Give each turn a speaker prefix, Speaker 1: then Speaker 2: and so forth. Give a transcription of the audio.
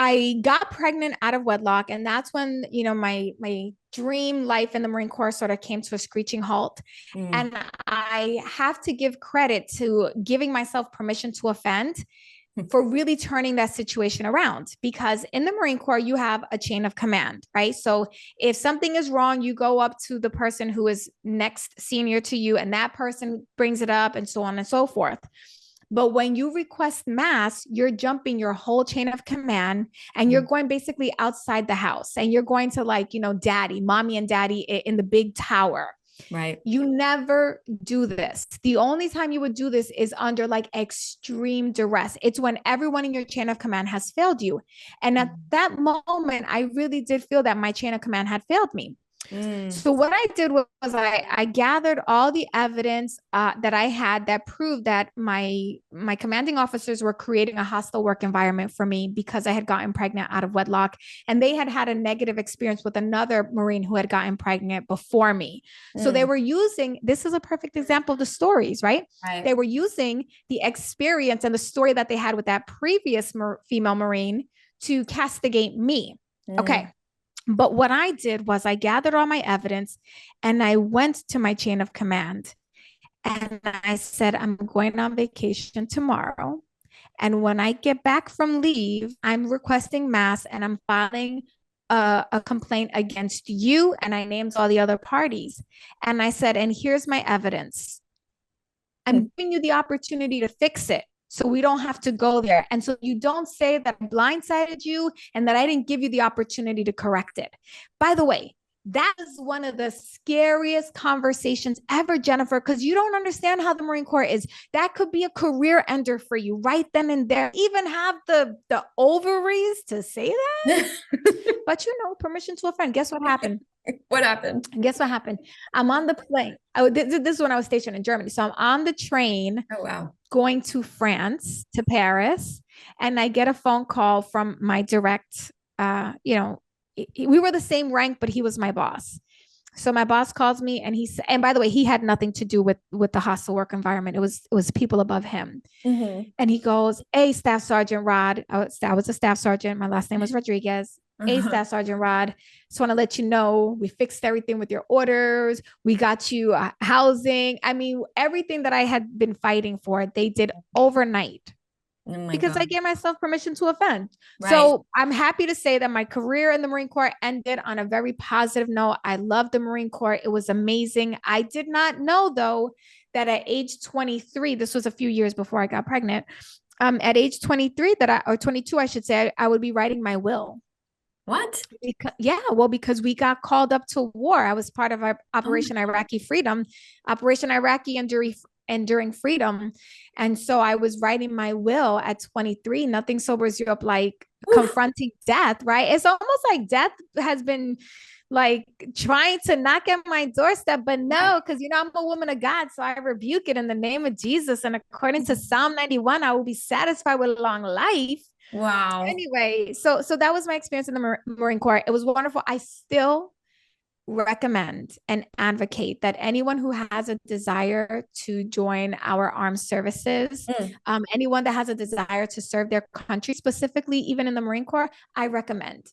Speaker 1: I got pregnant out of wedlock, and that's when, my dream life in the Marine Corps sort of came to a screeching halt.
Speaker 2: Mm.
Speaker 1: And I have to give credit to giving myself permission to offend for really turning that situation around. Because in the Marine Corps, you have a chain of command, right? So if something is wrong, you go up to the person who is next senior to you, and that person brings it up, and so on and so forth. But when you request mass, you're jumping your whole chain of command, and you're
Speaker 2: Mm.
Speaker 1: going basically outside the house, and you're going to, like, daddy, mommy and daddy in the big tower.
Speaker 2: Right.
Speaker 1: You never do this. The only time you would do this is under like extreme duress. It's when everyone in your chain of command has failed you. And at that moment, I really did feel that my chain of command had failed me.
Speaker 2: Mm.
Speaker 1: So what I did was I gathered all the evidence that I had that proved that my commanding officers were creating a hostile work environment for me because I had gotten pregnant out of wedlock, and they had had a negative experience with another Marine who had gotten pregnant before me. So they
Speaker 2: Mm.
Speaker 1: were using, this is a perfect example of the stories, right?
Speaker 2: Right.
Speaker 1: They were using the experience and the story that they had with that previous female Marine to castigate me.
Speaker 2: Mm.
Speaker 1: Okay. But what I did was I gathered all my evidence, and I went to my chain of command, and I said, I'm going on vacation tomorrow. And when I get back from leave, I'm requesting mass, and I'm filing a complaint against you. And I named all the other parties. And I said, and here's my evidence. I'm giving you the opportunity to fix it, so we don't have to go there. And so you don't say that I blindsided you and that I didn't give you the opportunity to correct it. By the way, that is one of the scariest conversations ever, Jennifer, because you don't understand how the Marine Corps is. That could be a career ender for you right then and there. Even have the ovaries to say that. But permission to offend. Guess what happened?
Speaker 2: What happened?
Speaker 1: And guess what happened? I'm on the plane. This is when I was stationed in Germany. So I'm on the train
Speaker 2: Oh, wow.
Speaker 1: going to France, to Paris, and I get a phone call from my direct, we were the same rank, but he was my boss. So my boss calls me, and and by the way, he had nothing to do with the hostile work environment. It was people above him.
Speaker 2: Mm-hmm.
Speaker 1: And he goes, "Hey, Staff Sergeant Rod." I was a staff sergeant. My last name was Rodriguez. "Hey,
Speaker 2: Uh-huh.
Speaker 1: Staff Sergeant Rod. Just want to let you know we fixed everything with your orders. We got you housing. I mean, everything that I had been fighting for, they did overnight
Speaker 2: Oh my
Speaker 1: because I
Speaker 2: God.
Speaker 1: gave myself permission to offend."
Speaker 2: Right.
Speaker 1: So I'm happy to say that my career in the Marine Corps ended on a very positive note. I love the Marine Corps. It was amazing. I did not know, though, that at age 23, this was a few years before I got pregnant. At age 23, or 22, I should say, I would be writing my will.
Speaker 2: What?
Speaker 1: Because we got called up to war. I was part of our
Speaker 2: Oh
Speaker 1: Operation
Speaker 2: my
Speaker 1: Iraqi Freedom, Operation Iraqi Enduring Freedom. And so I was writing my will at 23. Nothing sobers you up like
Speaker 2: God. Oof.
Speaker 1: confronting death, right? It's almost like death has been like trying to knock at my doorstep, but
Speaker 2: Right.
Speaker 1: no, because I'm a woman of God, so I rebuke it in the name of Jesus. And according to Psalm 91, I will be satisfied with long life.
Speaker 2: Wow.
Speaker 1: Anyway, so that was my experience in the Marine Corps. It was wonderful. I still recommend and advocate that anyone who has a desire to join our armed services,
Speaker 2: Mm.
Speaker 1: anyone that has a desire to serve their country, specifically even in the Marine Corps, I recommend.